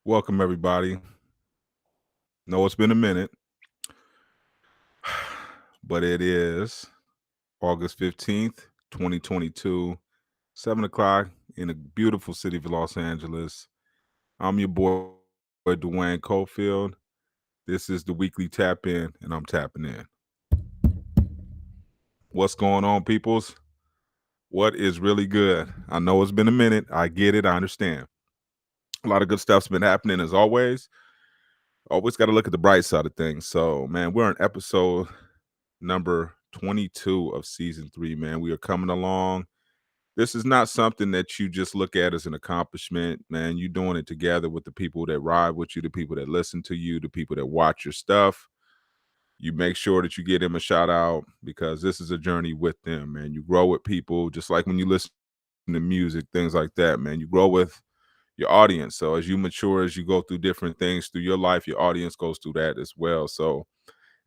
Welcome, everybody. Know it's been a minute, but it is August 15th, 2022, 7 o'clock in the beautiful city of Los Angeles. I'm your boy, Duane Cofield. This is the weekly tap in, and I'm tapping in. What's going on, peoples? What is really good? I know it's been a minute. I get it. I understand. A lot of good stuff's been happening as always. Always got to look at the bright side of things. So, man, we're on episode number 22 of season 3, man. We are coming along. This is not something that you just look at as an accomplishment, man. You're doing it together with the people that ride with you, the people that listen to you, the people that watch your stuff. You make sure that you get them a shout out because this is a journey with them, man. You grow with people, just like when you listen to music, things like that, man. You grow with your audience. So as you mature, as you go through different things through your life, your audience goes through that as well. So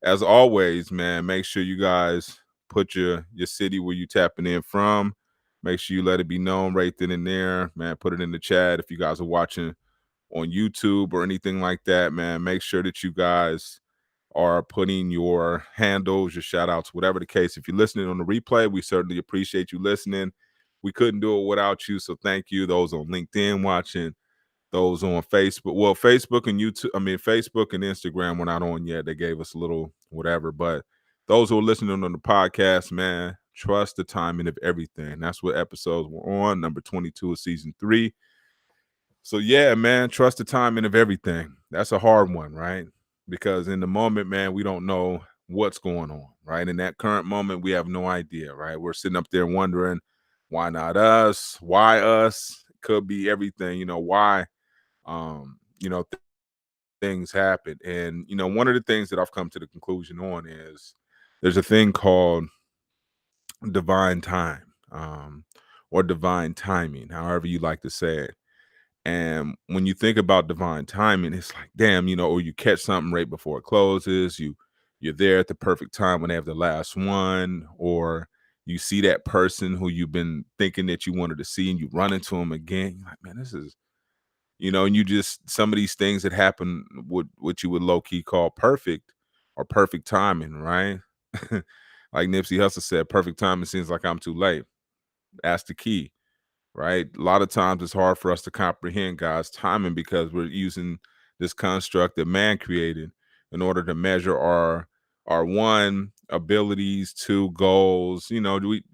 as always, man, make sure you guys put your city where you tapping in from. Make sure you let it be known right then and there, man. Put it in the chat if you guys are watching on YouTube or anything like that, man. Make sure that you guys are putting your handles, your shout outs, whatever the case. If you're listening on the replay, we certainly appreciate you listening. We couldn't do it without you, so thank you. Those on LinkedIn watching, those on Facebook. Well, Facebook and YouTube, Facebook and Instagram were not on yet. They gave us a little whatever. But those who are listening on the podcast, man, trust the timing of everything. That's what episodes we're on, number 22 of season 3. So yeah, man, trust the timing of everything. That's a hard one, right? Because in the moment, man, we don't know what's going on, right? In that current moment, we have no idea, right? We're sitting up there wondering, why not us? Why us? Could be everything, why things happen. And one of the things that I've come to the conclusion on is there's a thing called divine time, or divine timing, however you like to say it. And when you think about divine timing, it's like, damn, or you catch something right before it closes, you're there at the perfect time when they have the last one, or you see that person who you've been thinking that you wanted to see and you run into them again. You're like, man, this is and you just some of these things that happen would what you would low key call perfect or perfect timing, right? Like Nipsey Hussle said, perfect timing seems like I'm too late. That's the key, right? A lot of times it's hard for us to comprehend God's timing because we're using this construct that man created in order to measure our one abilities, two goals,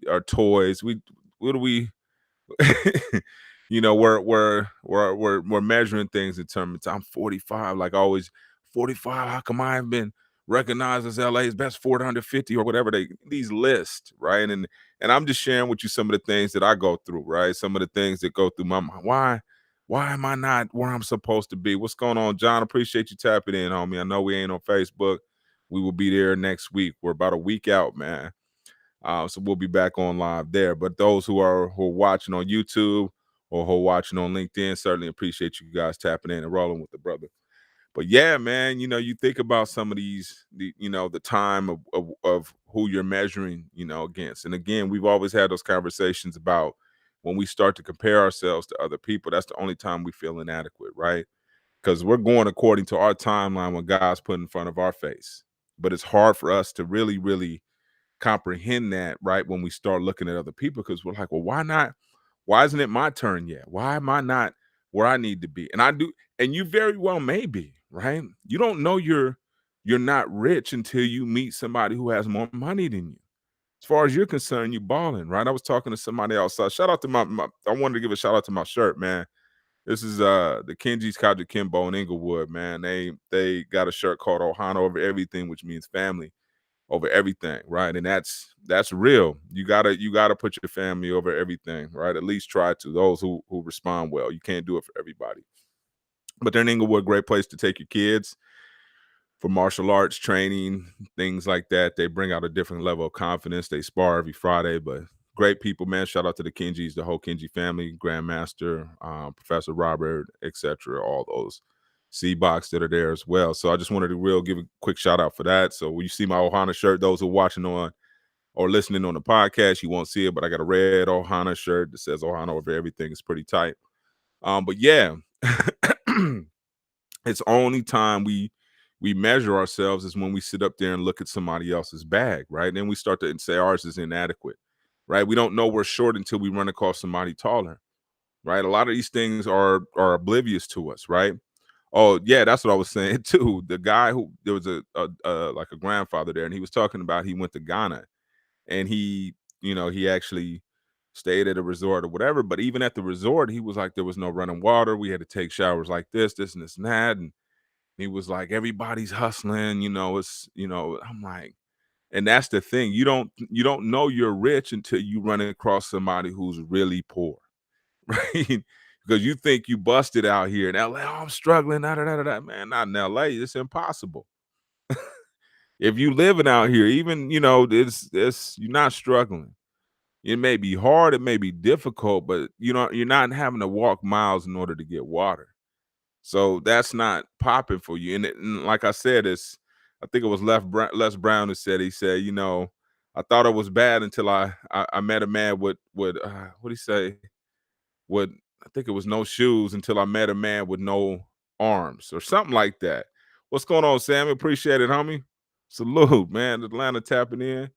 our toys. What do we we're measuring things in terms of I'm 45, like always 45. How come I haven't been recognized as LA's best 450 or whatever these lists, right? And I'm just sharing with you some of the things that I go through, right? Some of the things that go through my mind. Why am I not where I'm supposed to be? What's going on, John? Appreciate you tapping in, homie. I know we ain't on Facebook. We will be there next week. We're about a week out, man. So we'll be back on live there. But those who are watching on YouTube or who are watching on LinkedIn, certainly appreciate you guys tapping in and rolling with the brother. But yeah, man, you think about some of the time of who you're measuring, against. And again, we've always had those conversations about when we start to compare ourselves to other people, that's the only time we feel inadequate, right? Because we're going according to our timeline when God's put in front of our face. But it's hard for us to really, really comprehend that right when we start looking at other people because we're like, well, why not? Why isn't it my turn yet? Why am I not where I need to be? And I do, and you very well may be, right? You don't know you're not rich until you meet somebody who has more money than you. As far as you're concerned, you balling, right? I was talking to somebody outside. Shout out to my I wanted to give a shout out to my shirt, man. This is the Kenji's Kaja Kimbo in Inglewood, man. They got a shirt called Ohana Over Everything, which means family over everything, right? And that's real. You gotta put your family over everything, right? At least try to. Those who respond well. You can't do it for everybody. But they're in Inglewood, great place to take your kids for martial arts training, things like that. They bring out a different level of confidence. They spar every Friday, but great people, man. Shout out to the Kenjis, the whole Kenji family, Grandmaster, Professor Robert, etc. All those C-Box that are there as well. So I just wanted to give a quick shout out for that. So when you see my Ohana shirt, those who are watching on or listening on the podcast, you won't see it, but I got a red Ohana shirt that says Ohana over everything. It's pretty tight. But yeah. It's only time we measure ourselves is when we sit up there and look at somebody else's bag, right? Then we start to say ours is inadequate, right? We don't know we're short until we run across somebody taller, right? A lot of these things are oblivious to us, right? Oh yeah, that's what I was saying too. The guy who there was a like a grandfather there, and he was talking about he went to Ghana, and he actually stayed at a resort or whatever. But even at the resort, he was like there was no running water. We had to take showers like this, and this and that, and he was like everybody's hustling. I'm like, and that's the thing. You don't know you're rich until you run across somebody who's really poor, right? Because you think you busted out here in LA. Oh, I'm struggling. Da, da, da, da, da. Man, not in LA. It's impossible. If you living out here, even it's you're not struggling. It may be hard, it may be difficult, but you're not having to walk miles in order to get water. So that's not popping for you. And like I said, I think it was Les Brown who said I thought it was bad until I met a man with what do you say? With I think it was no shoes until I met a man with no arms or something like that. What's going on, Sam? Appreciate it, homie. Salute, man. Atlanta tapping in.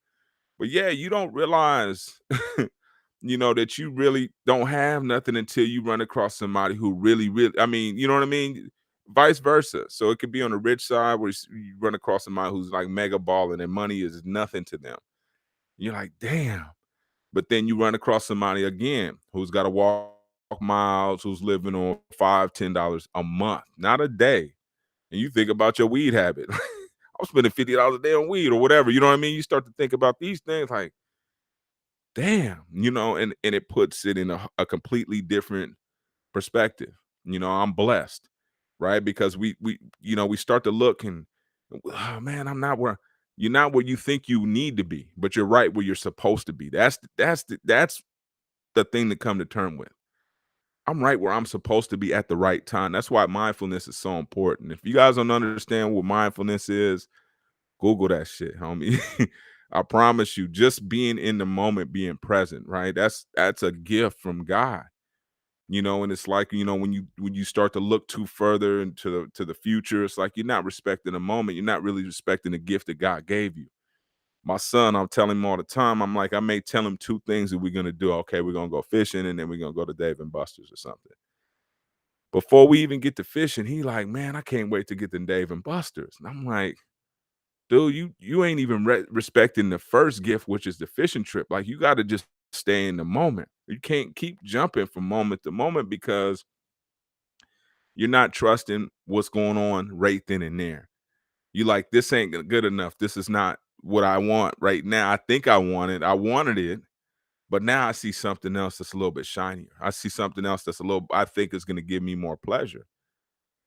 But yeah, you don't realize, that you really don't have nothing until you run across somebody who really, really, I mean, you know what I mean? Vice versa. So it could be on the rich side where you run across somebody who's like mega balling and money is nothing to them. You're like, damn. But then you run across somebody again who's got to walk miles, who's living on $5, $10 a month, not a day. And you think about your weed habit. I'm spending $50 a day on weed or whatever. You know what I mean? You start to think about these things like, damn, and it puts it in a completely different perspective. I'm blessed, right? Because we start to look and oh man, you're not where you think you need to be, but you're right where you're supposed to be. That's the thing to come to term with. I'm right where I'm supposed to be at the right time. That's why mindfulness is so important. If you guys don't understand what mindfulness is, Google that shit, homie. I promise you, just being in the moment, being present, right? That's a gift from God. And it's like, when you start to look too further into the future, it's like you're not respecting the moment. You're not really respecting the gift that God gave you. My son, I'm telling him all the time, I'm like, I may tell him two things that we're gonna do. Okay, we're gonna go fishing and then we're gonna go to Dave and Buster's or something. Before we even get to fishing, he like, man, I can't wait to get to Dave and Buster's. And I'm like, dude, you ain't even respecting the first gift, which is the fishing trip. Like you got to just stay in the moment. You can't keep jumping from moment to moment because you're not trusting what's going on right then and there. You like this ain't good enough. This is not what I want right now. I think I want it. I wanted it, but now I see something else that's a little bit shinier. I see something else that's I think is going to give me more pleasure.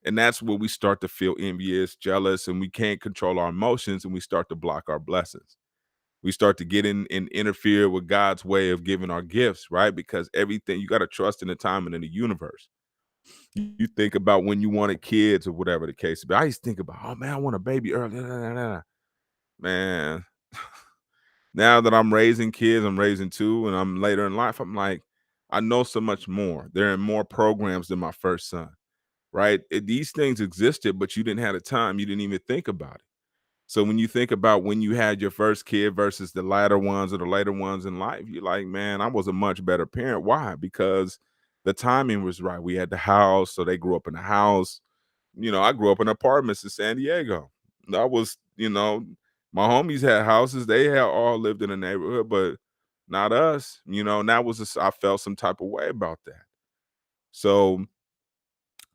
And that's where we start to feel envious, jealous, and we can't control our emotions and we start to block our blessings. We start to get in and interfere with God's way of giving our gifts, right? Because everything you got to trust in the timing in the universe. You think about when you wanted kids or whatever the case. But I used to think about, oh man, I want a baby early. Man, now that I'm raising kids, I'm raising two, and I'm later in life, I'm like, I know so much more. They're in more programs than my first son, right? These things existed, but you didn't have the time. You didn't even think about it. So when you think about when you had your first kid versus the latter ones or the later ones in life, you're like, man, I was a much better parent. Why? Because the timing was right. We had the house, so they grew up in the house. I grew up in apartments in San Diego. That was, my homies had houses. They had all lived in the neighborhood, but not us. And that was I felt some type of way about that. So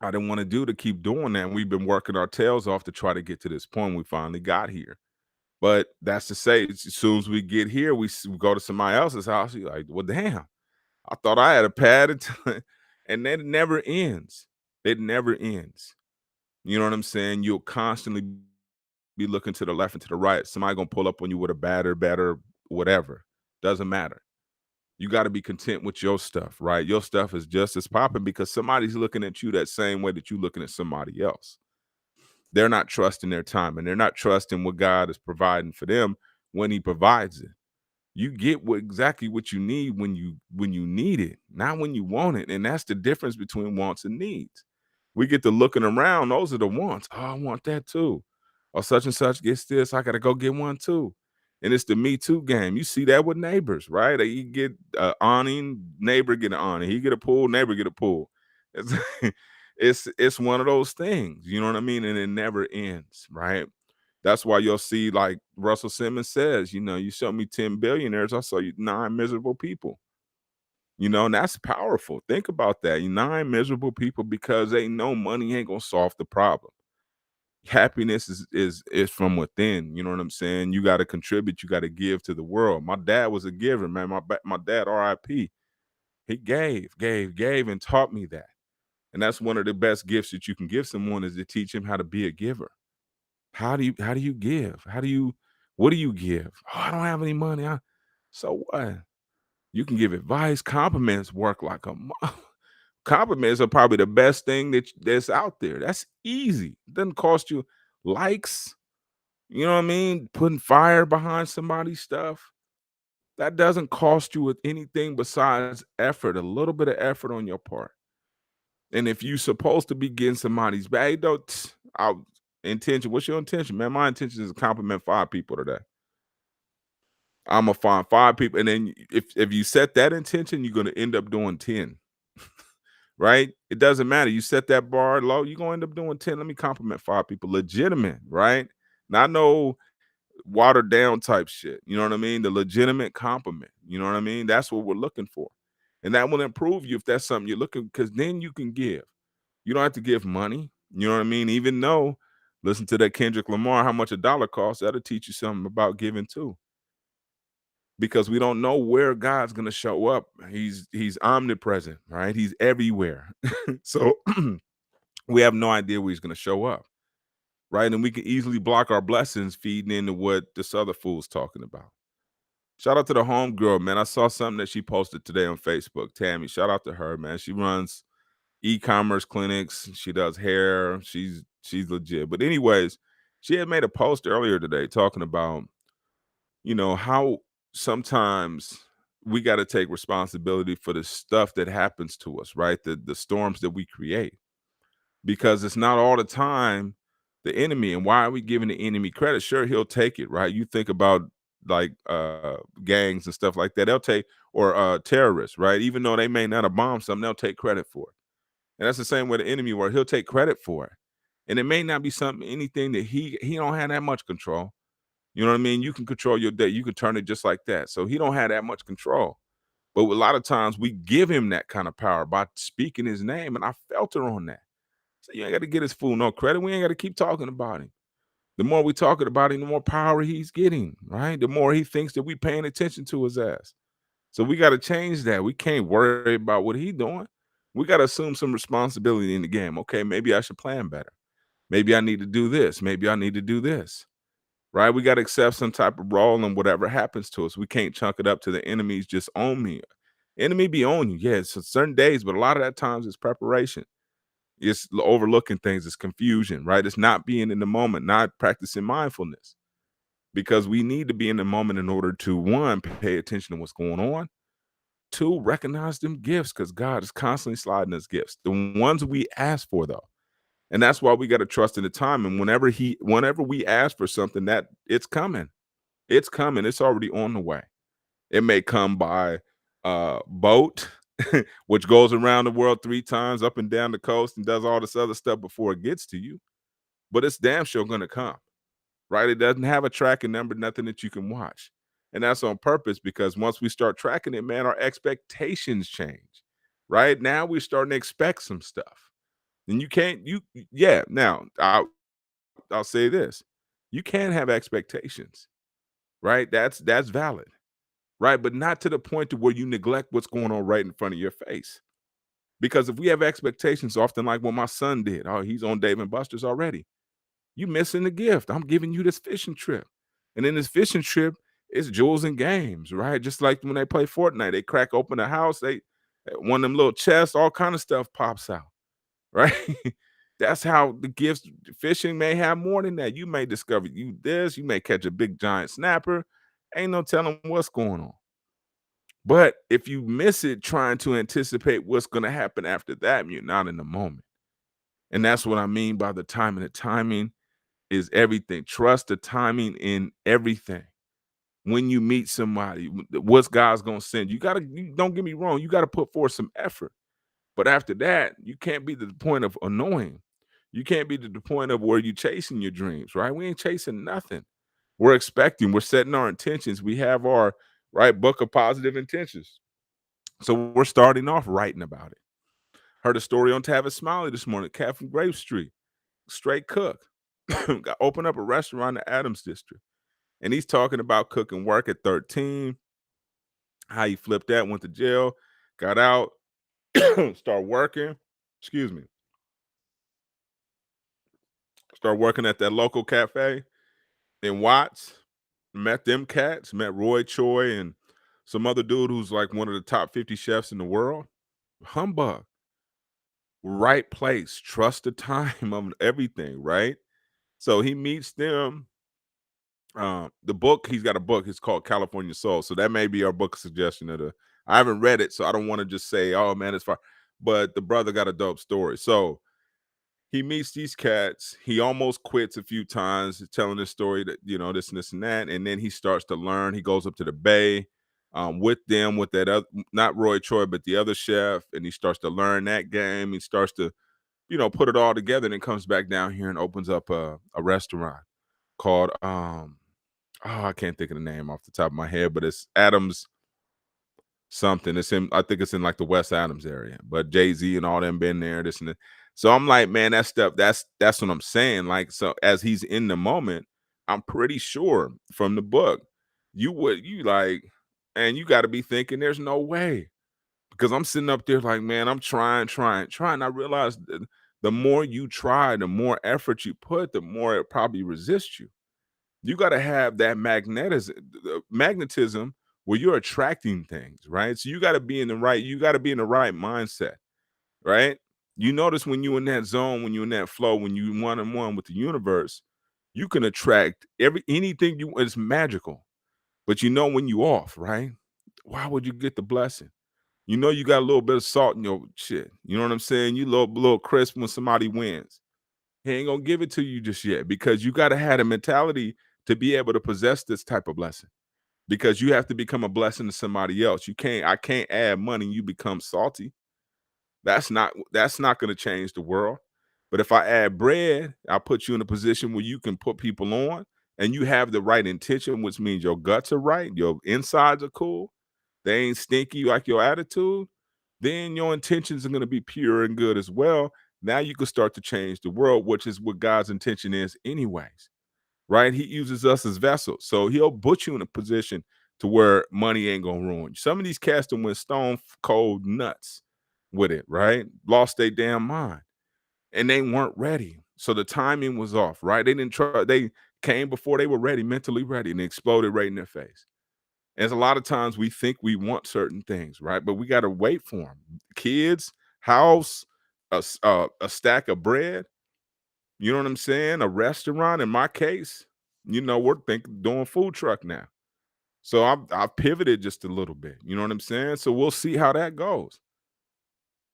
I didn't want to keep doing that. And we've been working our tails off to try to get to this point. We finally got here. But that's to say, as soon as we get here, we go to somebody else's house. You're like, well, damn, I thought I had a pad, and then it never ends. It never ends. You know what I'm saying? You'll constantly be looking to the left and to the right. Somebody gonna pull up on you with a better, whatever. Doesn't matter. You got to be content with your stuff, right? Your stuff is just as popping because somebody's looking at you that same way that you're looking at somebody else. They're not trusting their time and they're not trusting what God is providing for them when He provides it. You get exactly what you need when you need it, not when you want it. And that's the difference between wants and needs. We get to looking around, those are the wants. "Oh, I want that too." Or such and such gets this, I gotta go get one too. And it's the me too game. You see that with neighbors, right? They get a awning, neighbor get an awning. He get a pool, neighbor get a pool. It's it's one of those things, you know what I mean? And it never ends, right? That's why you'll see, like Russell Simmons says, "You show me 10 billionaires, I'll show you 9 miserable people." And that's powerful. Think about that. 9 miserable people because they know money ain't gonna solve the problem. Happiness is from within. You know what I'm saying? You got to contribute. You got to give to the world. My dad was a giver, man. My dad, R.I.P. He gave, and taught me that. And that's one of the best gifts that you can give someone is to teach him how to be a giver. How do you give? What do you give? Oh, I don't have any money. So what? You can give advice. Compliments work like a compliments are probably the best thing that's out there. That's easy. It doesn't cost you likes. You know what I mean? Putting fire behind somebody's stuff. That doesn't cost you with anything besides effort, a little bit of effort on your part. And if you supposed to be getting somebody's back, hey, don't intention. What's your intention, man? My intention is to compliment 5 people today. I'm gonna find 5 people, and then if you set that intention, you're gonna end up doing 10. Right? It doesn't matter. You set that bar low, you're gonna end up doing 10. Let me compliment 5 people. Legitimate, right? Not no watered down type shit. You know what I mean? The legitimate compliment. You know what I mean? That's what we're looking for. And that will improve you if that's something you're looking because then you can give. You don't have to give money. You know what I mean? Even though, listen to that Kendrick Lamar, how much a dollar costs, that'll teach you something about giving too. Because we don't know where God's gonna show up. He's omnipresent, right? He's everywhere. So we have no idea where he's gonna show up. Right. And we can easily block our blessings feeding into what this other fool's talking about. Shout out to the homegirl, man. I saw something that she posted today on Facebook. Tammy, shout out to her, man. She runs e-commerce clinics. She does hair. She's legit. But anyways, she had made a post earlier today talking about, how sometimes we got to take responsibility for the stuff that happens to us, right? The storms that we create because it's not all the time the enemy. And why are we giving the enemy credit? Sure, he'll take it, right? You think about like gangs and stuff like that. They'll take or terrorists, right? Even though they may not have bombed something, they'll take credit for it. And that's the same way the enemy where he'll take credit for it. And it may not be something anything that he don't have that much control. You know what I mean? You can control your day. You can turn it just like that. So he don't have that much control. But a lot of times we give him that kind of power by speaking his name. And I felt her on that. So you ain't got to get his fool no credit. We ain't got to keep talking about him. The more we talking about him, the more power he's getting, right? The more he thinks that we paying attention to his ass. So we got to change that. We can't worry about what he doing. We got to assume some responsibility in the game. Okay, maybe I should plan better. Maybe I need to do this. Maybe I need to do this. Right? We got to accept some type of role and whatever happens to us. We can't chunk it up to the enemies just own me. Enemy be on you. Yeah, it's certain days, but a lot of that times it's preparation. It's overlooking things. It's confusion, right? It's not being in the moment, not practicing mindfulness because we need to be in the moment in order to, one, pay attention to what's going on. Two, recognize them gifts because God is constantly sliding us gifts, the ones we ask for, though. And that's why we got to trust in the time. And whenever we ask for something, that it's coming. It's coming. It's already on the way. It may come by boat, which goes around the world 3 times up and down the coast and does all this other stuff before it gets to you. But it's damn sure gonna come, right? It doesn't have a tracking number, nothing that you can watch. And that's on purpose because once we start tracking it, man, our expectations change. Right now, we're starting to expect some stuff. And you can't, yeah. Now, I'll say this: you can have expectations, right? That's valid, right? But not to the point to where you neglect what's going on right in front of your face. Because if we have expectations, often like what my son did, oh, he's on Dave and Buster's already. You missing the gift. I'm giving you this fishing trip. And in this fishing trip, it's jewels and games, right? Just like when they play Fortnite, they crack open a house, they one of them little chests, all kind of stuff pops out, right? That's how the gifts fishing may have more than that. You may discover you may catch a big giant snapper. Ain't no telling what's going on. But if you miss it trying to anticipate what's going to happen after that, you're not in the moment. And that's what I mean by the timing. The timing is everything. Trust the timing in everything. When you meet somebody, what's God's gonna send? Don't get me wrong, you gotta put forth some effort. But after that, you can't be to the point of annoying. You can't be to the point of where you chasing your dreams, right? We ain't chasing nothing. We're expecting, we're setting our intentions. We have our right book of positive intentions. So we're starting off writing about it. Heard a story on Tavis Smiley this morning, cat from Grape Street, straight cook. Got opened up a restaurant in the Adams District. And he's talking about cooking work at 13, how he flipped that, went to jail, got out, start working. Excuse me. Start working at that local cafe in Watts. Met them cats, met Roy Choi and some other dude who's like one of the top 50 chefs in the world. Humbug. Right place. Trust the time of everything, right? So he meets them. The book, he's got a book, it's called California Soul. So that may be our book suggestion of the I haven't read it, so I don't want to just say, oh man, it's fine. But the brother got a dope story. So he meets these cats. He almost quits a few times, telling this story that, this and this and that. And then he starts to learn. He goes up to the Bay with them, with that other, not Roy Choi, but the other chef. And he starts to learn that game. He starts to, put it all together. And then comes back down here and opens up a restaurant called, I can't think of the name off the top of my head, but it's Adams something. I think it's in like the West Adams area, but Jay-Z and all them been there, this and that. So I'm like, man, that stuff, that's what I'm saying. Like, so as he's in the moment, I'm pretty sure from the book, you like, and you got to be thinking there's no way. Because I'm sitting up there like, man, I'm trying. I realize the more you try, the more effort you put, the more it probably resists you. You got to have that magnetism where you're attracting things, right? So you got to be in the right mindset, right? You notice when you're in that zone, when you're in that flow, when you one on one with the universe, you can attract anything you it's magical. But when you off, right? Why would you get the blessing? You got a little bit of salt in your shit. You know what I'm saying? You little crisp when somebody wins. He ain't gonna give it to you just yet because you got to have a mentality to be able to possess this type of blessing. Because you have to become a blessing to somebody else. I can't add money, you become salty. That's not gonna change the world. But if I add bread, I'll put you in a position where you can put people on and you have the right intention, which means your guts are right, your insides are cool, they ain't stinky like your attitude, then your intentions are gonna be pure and good as well. Now you can start to change the world, which is what God's intention is, anyways, right? He uses us as vessels. So he'll put you in a position to where money ain't gonna ruin you. Some of these cats done went stone cold nuts with it, right? Lost their damn mind. And they weren't ready. So the timing was off, right? They came before they were ready, mentally ready, and exploded right in their face. And a lot of times we think we want certain things, right? But we got to wait for them. Kids, house, a stack of bread, you know what I'm saying? A restaurant, in my case, we're doing food truck now. So I've pivoted just a little bit. You know what I'm saying? So we'll see how that goes.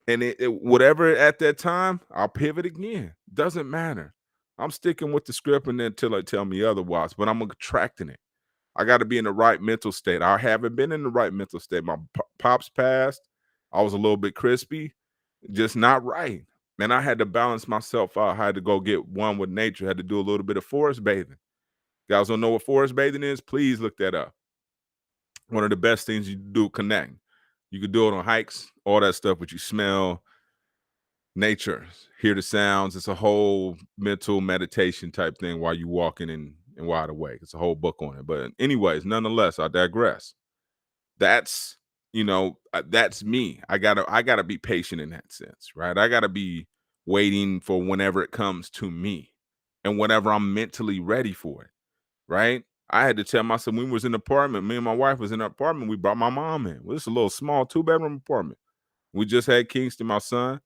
And whatever at that time, I'll pivot again. Doesn't matter. I'm sticking with the script and until they tell me otherwise, but I'm attracting it. I got to be in the right mental state. I haven't been in the right mental state. My pops passed. I was a little bit crispy, just not right. And I had to balance myself out. I had to go get one with nature. I had to do a little bit of forest bathing. Guys don't know what forest bathing is? Please look that up. One of the best things you do, connect. You could do it on hikes, all that stuff, but you smell nature, hear the sounds. It's a whole mental meditation type thing while you walking and wide awake. It's a whole book on it. But anyways, nonetheless, I digress. That's that's me. I gotta be patient in that sense, right? I gotta be waiting for whenever it comes to me and whenever I'm mentally ready for it, right? I had to tell myself when we was in the apartment, me and my wife was in the apartment, we brought my mom in. Well, it's a little small 2-bedroom apartment. We just had Kingston, my son,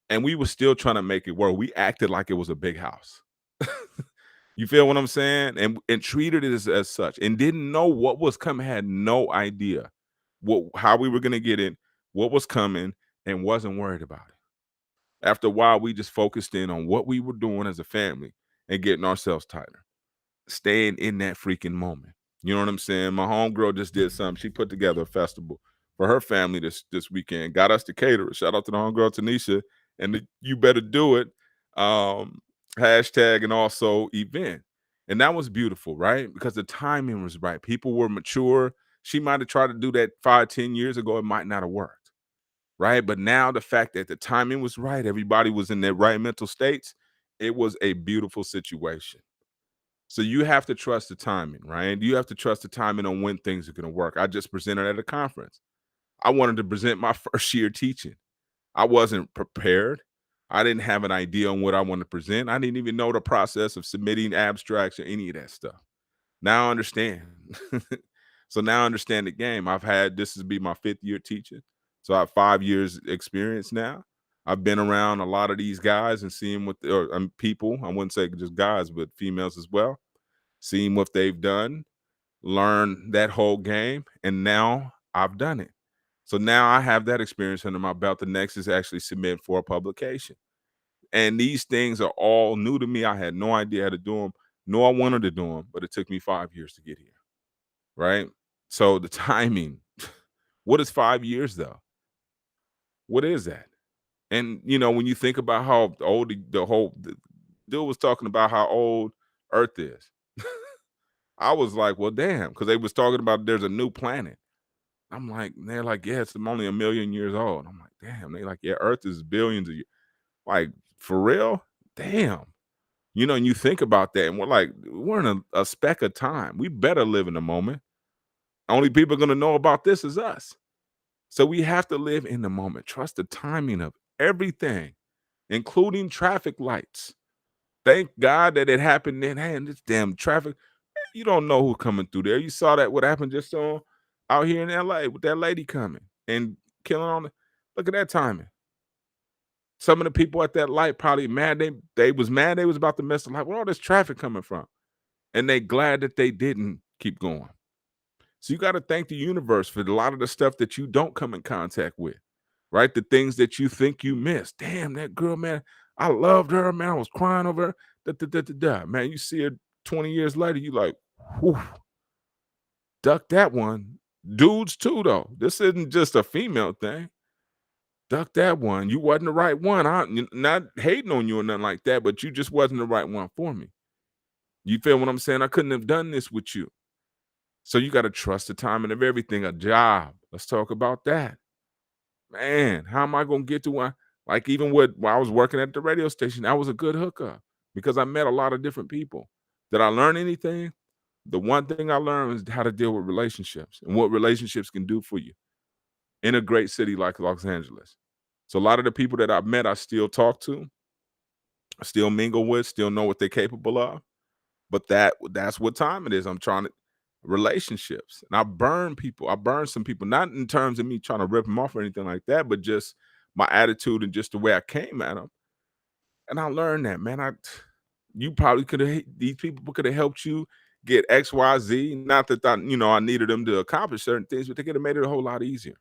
and we were still trying to make it work. We acted like it was a big house. You feel what I'm saying? And treated it as such and didn't know what was coming, had no idea how we were gonna get it, what was coming, and wasn't worried about it. After a while, we just focused in on what we were doing as a family and getting ourselves tighter, staying in that freaking moment. You know what I'm saying? My homegirl just did something. She put together a festival for her family this weekend. Got us to cater. Shout out to the homegirl Tanisha and the You Better Do It hashtag and also event. And that was beautiful, right? Because the timing was right. People were mature. She might have tried to do that 5, 10 years ago. It might not have worked, right? But now the fact that the timing was right, everybody was in their right mental states, it was a beautiful situation. So you have to trust the timing, right? You have to trust the timing on when things are going to work. I just presented at a conference. I wanted to present my first year teaching. I wasn't prepared. I didn't have an idea on what I wanted to present. I didn't even know the process of submitting abstracts or any of that stuff. Now I understand. So now I understand the game. I've had this is be my 5th year teaching. So I have 5 years experience now. I've been around a lot of these guys and seeing what people, I wouldn't say just guys, but females as well, seeing what they've done, learn that whole game, and now I've done it. So now I have that experience under my belt. The next is actually submit for a publication. And these things are all new to me. I had no idea how to do them. No, I wanted to do them, but it took me 5 years to get here. Right. So the timing, what is 5 years though? What is that? And when you think about how old the dude was talking about how old Earth is, I was like, well, damn, because they was talking about there's a new planet. I'm like, they're like, yeah, it's only 1 million years old. I'm like, damn. They like, yeah, Earth is billions of years. Like, for real? Damn. And you think about that, and we're like, we're in a speck of time. We better live in the moment. Only people gonna know about this is us. So we have to live in the moment. Trust the timing of everything, including traffic lights. Thank God that it happened then. Hey, and this damn traffic, you don't know who's coming through there. You saw that what happened just on out here in LA with that lady coming and killing on the look at that timing. Some of the people at that light probably mad. They was mad they was about to miss the light. Where all this traffic coming from? And they glad that they didn't keep going. So you got to thank the universe for a lot of the stuff that you don't come in contact with, right? The things that you think you missed. Damn, that girl, man, I loved her, man. I was crying over her. Da, da, da, da, da. Man, you see her 20 years later, you like, whew, duck that one. Dudes too, though. This isn't just a female thing. Duck that one. You wasn't the right one. I'm not hating on you or nothing like that, but you just wasn't the right one for me. You feel what I'm saying? I couldn't have done this with you. So you got to trust the timing of everything. A job. Let's talk about that. Man, how am I going to get to one? Like even while I was working at the radio station, that was a good hookup because I met a lot of different people. Did I learn anything? The one thing I learned is how to deal with relationships and what relationships can do for you in a great city like Los Angeles. So a lot of the people that I've met, I still talk to, still mingle with, still know what they're capable of. But that's what time it is. I'm trying to relationships. And I burn people. I burn some people, not in terms of me trying to rip them off or anything like that, but just my attitude and just the way I came at them. And I learned that, man. You probably could have these people could have helped you get XYZ. Not that I needed them to accomplish certain things, but they could have made it a whole lot easier.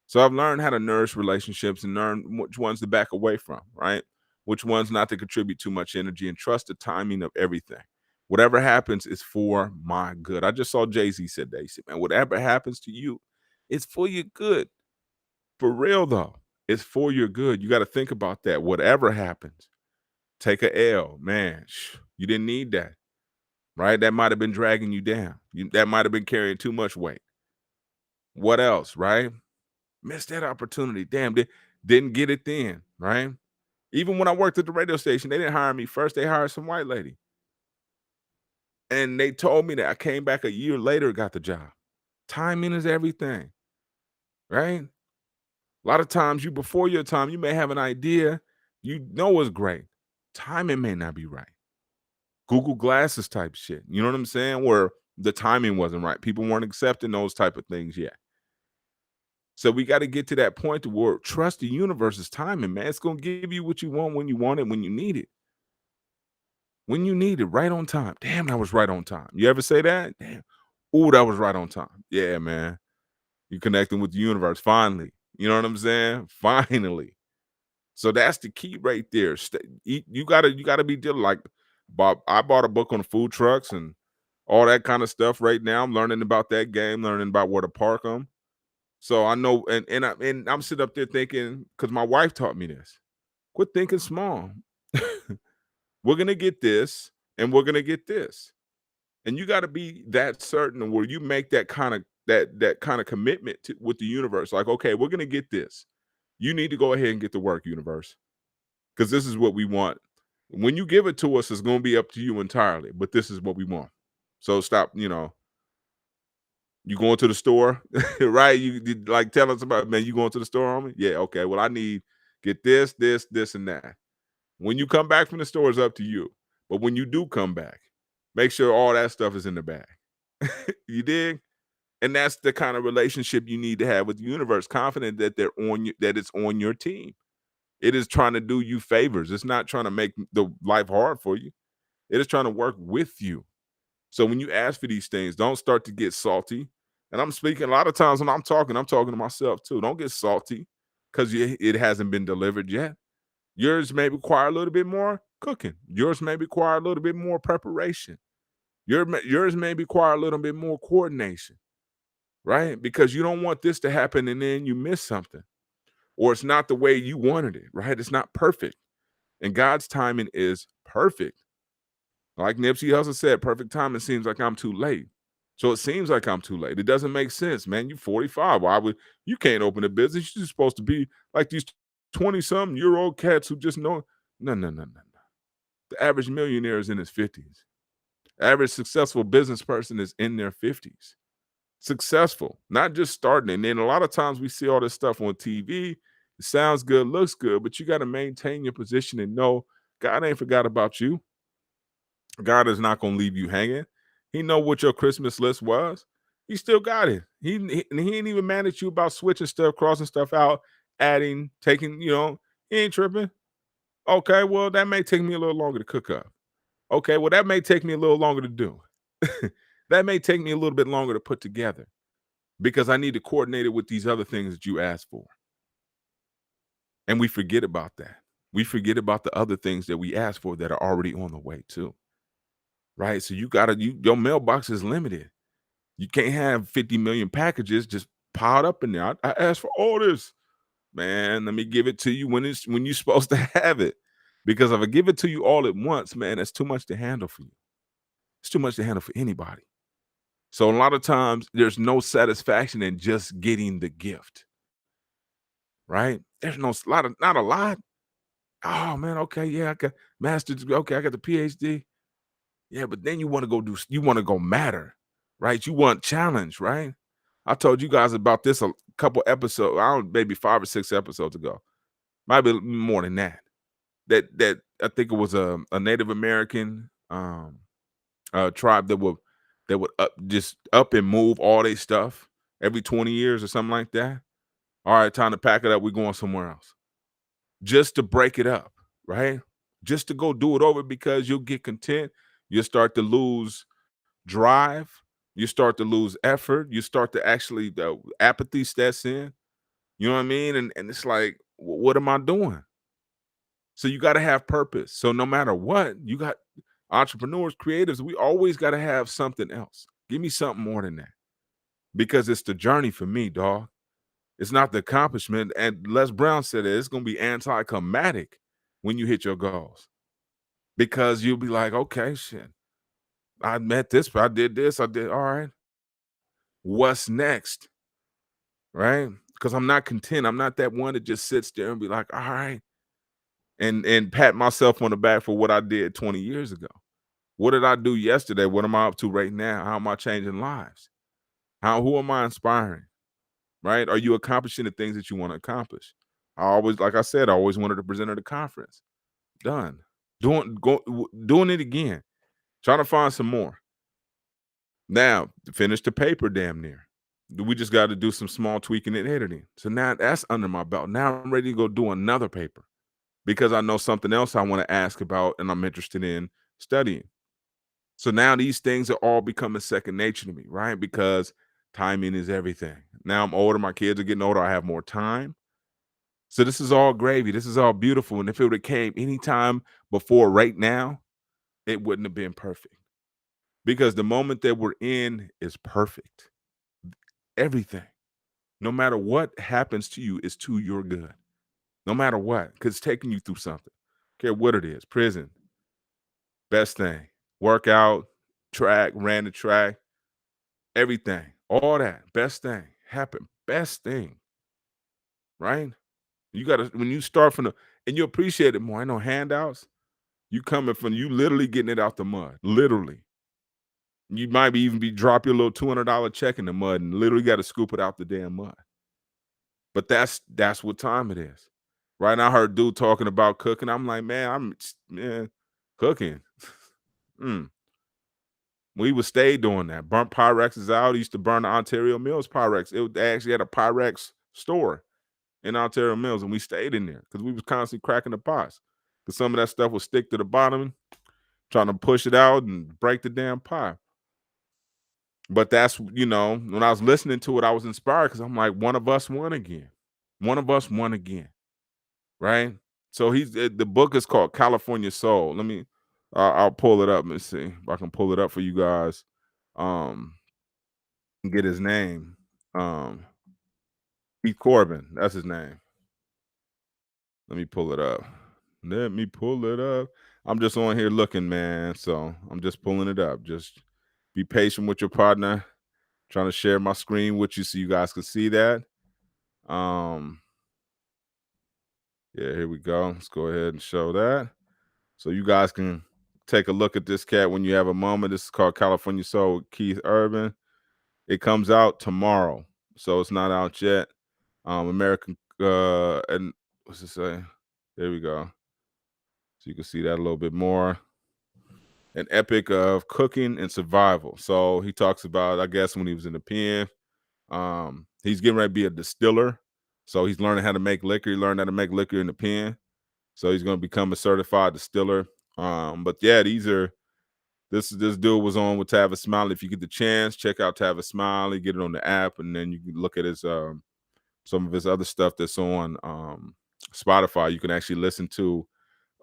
So I've learned how to nourish relationships and learn which ones to back away from, right? Which ones not to contribute too much energy and trust the timing of everything. Whatever happens is for my good. I just saw Jay-Z said that. He said, man, whatever happens to you, it's for your good. For real, though, it's for your good. You got to think about that. Whatever happens, take a L. Man, you didn't need that, right? That might have been dragging you down. That might have been carrying too much weight. What else, right? Missed that opportunity. Damn, didn't get it then, right? Even when I worked at the radio station, they didn't hire me first. They hired some white lady. And they told me that I came back a year later, got the job. Timing is everything, right? A lot of times before your time, you may have an idea, you know it's great. Timing may not be right. Google Glasses type shit. You know what I'm saying? Where the timing wasn't right. People weren't accepting those type of things yet. So we got to get to that point to where trust the universe's timing, man. It's going to give you what you want, when you need it. When you need it, right on time. Damn, that was right on time. You ever say that? Damn. Ooh, that was right on time. Yeah, man. You connecting with the universe finally. You know what I'm saying? Finally. So that's the key right there. You gotta be dealing like Bob. I bought a book on food trucks and all that kind of stuff. Right now, I'm learning about that game, learning about where to park them. So I know, and I'm sitting up there thinking because my wife taught me this. Quit thinking small. We're gonna get this, and we're gonna get this, and you got to be that certain where you make that kind of commitment with the universe. Like, okay, we're gonna get this. You need to go ahead and get to work, universe, because this is what we want. When you give it to us, it's going to be up to you entirely, but this is what we want. So stop, you going to the store, right? You like telling somebody, man, you going to the store on me? Yeah, okay. Well, I need get this, and that. When you come back from the store, it's up to you. But when you do come back, make sure all that stuff is in the bag. You dig? And that's the kind of relationship you need to have with the universe, confident that they're on you, that it's on your team. It is trying to do you favors. It's not trying to make the life hard for you. It is trying to work with you. So when you ask for these things, don't start to get salty. And I'm speaking a lot of times when I'm talking to myself too. Don't get salty because it hasn't been delivered yet. Yours may require a little bit more cooking. Yours may require a little bit more preparation. Yours may require a little bit more coordination, right? Because you don't want this to happen and then you miss something, or it's not the way you wanted it, right? It's not perfect. And God's timing is perfect. Like Nipsey Hussle said, perfect timing seems like I'm too late. So it seems like I'm too late. It doesn't make sense, man. You're 45. Why would you can't open a business? You're just supposed to be like these 20-some-year-old cats who just know. No, no, no, no, no. The average millionaire is in his 50s. Average successful business person is in their 50s. Successful, not just starting. And then a lot of times we see all this stuff on TV. It sounds good, looks good, but you got to maintain your position and know God ain't forgot about you. God is not going to leave you hanging. He know what your Christmas list was. He still got it. He ain't even mad at you about switching stuff, crossing stuff out, adding, taking. He ain't tripping. Okay, well that may take me a little longer to cook up. Okay, well that may take me a little longer to do. That may take me a little bit longer to put together because I need to coordinate it with these other things that you asked for. And we forget about that. We forget about the other things that we asked for that are already on the way too. Right? So your mailbox is limited. You can't have 50 million packages just piled up in there. I asked for all this. Man, let me give it to you when you're supposed to have it. Because if I give it to you all at once, man, that's too much to handle for you. It's too much to handle for anybody. So a lot of times there's no satisfaction in just getting the gift, right? There's not a lot. Oh man, okay, yeah, I got master's. Okay, I got the PhD. Yeah, but then you want to go matter, right? You want challenge, right? I told you guys about this a couple episodes, I don't maybe 5 or 6 episodes ago. Might be more than that. That I think it was a Native American tribe that would just up and move all their stuff every 20 years or something like that. All right, time to pack it up. We're going somewhere else. Just to break it up, right? Just to go do it over because you'll get content. You'll start to lose drive. You start to lose effort. You start to actually the apathy sets in. You know what I mean? And it's like, what am I doing? So you got to have purpose. So no matter what, you got entrepreneurs, creatives, we always got to have something else. Give me something more than that. Because it's the journey for me, dog. It's not the accomplishment. And Les Brown said it's going to be anticlimactic when you hit your goals. Because you'll be like, okay, shit. I met this, I did this, I did all right. What's next? Right? Because I'm not content. I'm not that one that just sits there and be like, all right, and pat myself on the back for what I did 20 years ago. What did I do yesterday? What am I up to right now? How am I changing lives? Who am I inspiring? Right? Are you accomplishing the things that you want to accomplish? Like I said, I always wanted to present at a conference. Done. Doing it again. Trying to find some more. Now, finish the paper damn near. We just got to do some small tweaking and editing. So now that's under my belt. Now I'm ready to go do another paper because I know something else I want to ask about and I'm interested in studying. So now these things are all becoming second nature to me, right? Because timing is everything. Now I'm older, my kids are getting older, I have more time. So this is all gravy. This is all beautiful. And if it would have came anytime before right now, it wouldn't have been perfect. Because the moment that we're in is perfect. Everything. No matter what happens to you is to your good. No matter what, because it's taking you through something. Care what it is. Prison, best thing. Workout, track, ran the track, everything. All that. Best thing. Happened. Best thing. Right? You gotta when you start from the and you appreciate it more. Ain't no handouts. You coming from you literally getting it out the mud. Literally. You might be even be drop your little $200 check in the mud and literally got to scoop it out the damn mud. But that's what time it is. Right now, I heard dude talking about cooking. I'm like, man, cooking. Mm. We would stay doing that. Burnt Pyrex out. He used to burn the Ontario Mills Pyrex. They actually had a Pyrex store in Ontario Mills, and we stayed in there because we was constantly cracking the pots. Because some of that stuff would stick to the bottom, trying to push it out and break the damn pie. But that's when I was listening to it, I was inspired because I'm like, one of us won again. One of us won again, right? So the book is called California Soul. Let me, I'll pull it up and see if I can pull it up for you guys. Um, and get his name. Um, Keith Corbin, that's his name. Let me pull it up. Let me pull it up. I'm just on here looking, man. So I'm just pulling it up. Just be patient with your partner. Trying to share my screen with you so you guys can see that. Um, yeah, here we go. Let's go ahead and show that. So you guys can take a look at this cat when you have a moment. This is called California Soul with Keith Urban. It comes out tomorrow. So it's not out yet. American and what's it say? There we go. So you can see that a little bit more. An epic of cooking and survival. So he talks about, I guess, when he was in the pen. He's getting ready to be a distiller. So he's learning how to make liquor. He learned how to make liquor in the pen. So he's going to become a certified distiller. But yeah, this dude was on with Tavis Smiley. If you get the chance, check out Tavis Smiley, get it on the app, and then you can look at his some of his other stuff that's on Spotify. You can actually listen to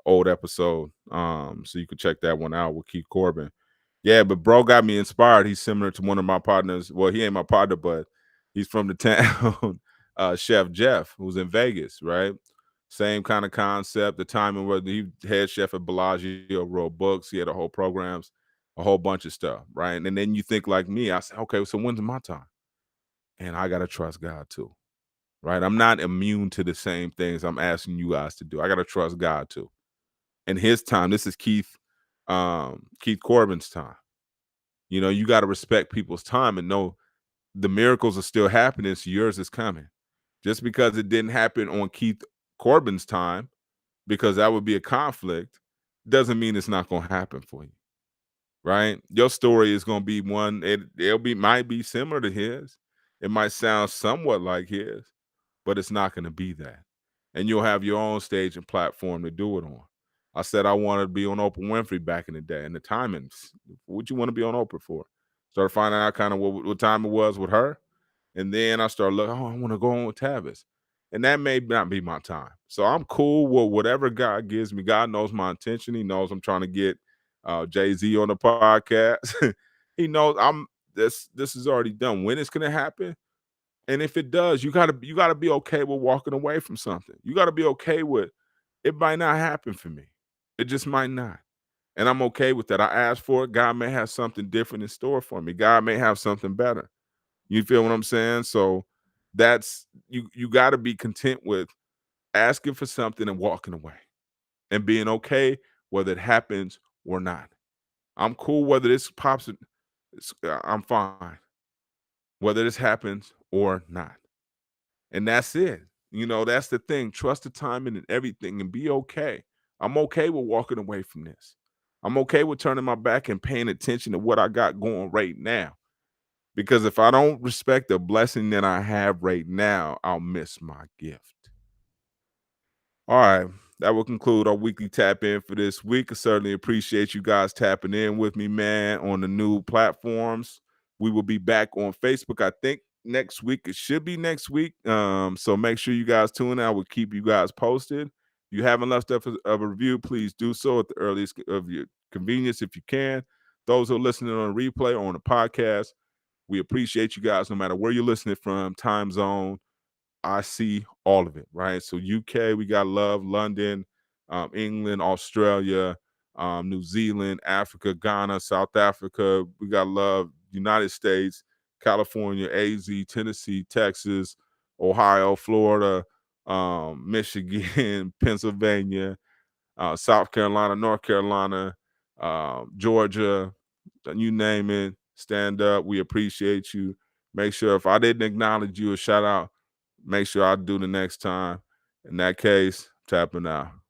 old episode. So you can check that one out with Keith Corbin. Yeah, but bro got me inspired. He's similar to one of my partners. Well, he ain't my partner, but he's from the town, Chef Jeff, who's in Vegas, right? Same kind of concept. The timing where he head chef at Bellagio, wrote books. He had a whole programs, a whole bunch of stuff, right? And then you think like me. I said, okay, so when's my time? And I gotta trust God too, right? I'm not immune to the same things I'm asking you guys to do. I gotta trust God too. And his time. This is Keith Corbin's time. You got to respect people's time and know the miracles are still happening, so yours is coming. Just because it didn't happen on Keith Corbin's time, because that would be a conflict, doesn't mean it's not going to happen for you, right? Your story is going to be one. Might be similar to his. It might sound somewhat like his, but it's not going to be that. And you'll have your own stage and platform to do it on. I said I wanted to be on Oprah Winfrey back in the day, and the timings. What you want to be on Oprah for? Started finding out kind of what time it was with her, and then I started looking. Oh, I want to go on with Tavis, and that may not be my time. So I'm cool with whatever God gives me. God knows my intention. He knows I'm trying to get Jay-Z on the podcast. He knows I'm. This is already done. When it's going to happen, and if it does, you gotta be okay with walking away from something. You gotta be okay with it might not happen for me. It just might not. And I'm okay with that. I asked for it. God may have something different in store for me. God may have something better. You feel what I'm saying? So that's you gotta be content with asking for something and walking away and being okay whether it happens or not. I'm cool whether this pops. I'm fine whether this happens or not. And that's it. That's the thing. Trust the timing and everything and be okay. I'm okay with walking away from this. I'm okay with turning my back and paying attention to what I got going right now. Because if I don't respect the blessing that I have right now, I'll miss my gift. All right. That will conclude our weekly tap in for this week. I certainly appreciate you guys tapping in with me, man, on the new platforms. We will be back on Facebook, I think, next week. It should be next week. So make sure you guys tune in. I will keep you guys posted. If you haven't left us a review, please do so at the earliest of your convenience if you can. Those who are listening on replay or on the podcast, we appreciate you guys no matter where you're listening from, time zone. I see all of it, right? So UK, we got love, London, England, Australia, New Zealand, Africa, Ghana, South Africa. We got love, United States, California, AZ, Tennessee, Texas, Ohio, Florida, Michigan, Pennsylvania, South Carolina, North Carolina, Georgia, you name it. Stand up. We appreciate you. Make sure if I didn't acknowledge you, a shout out, make sure I do the next time. In that case, tapping out.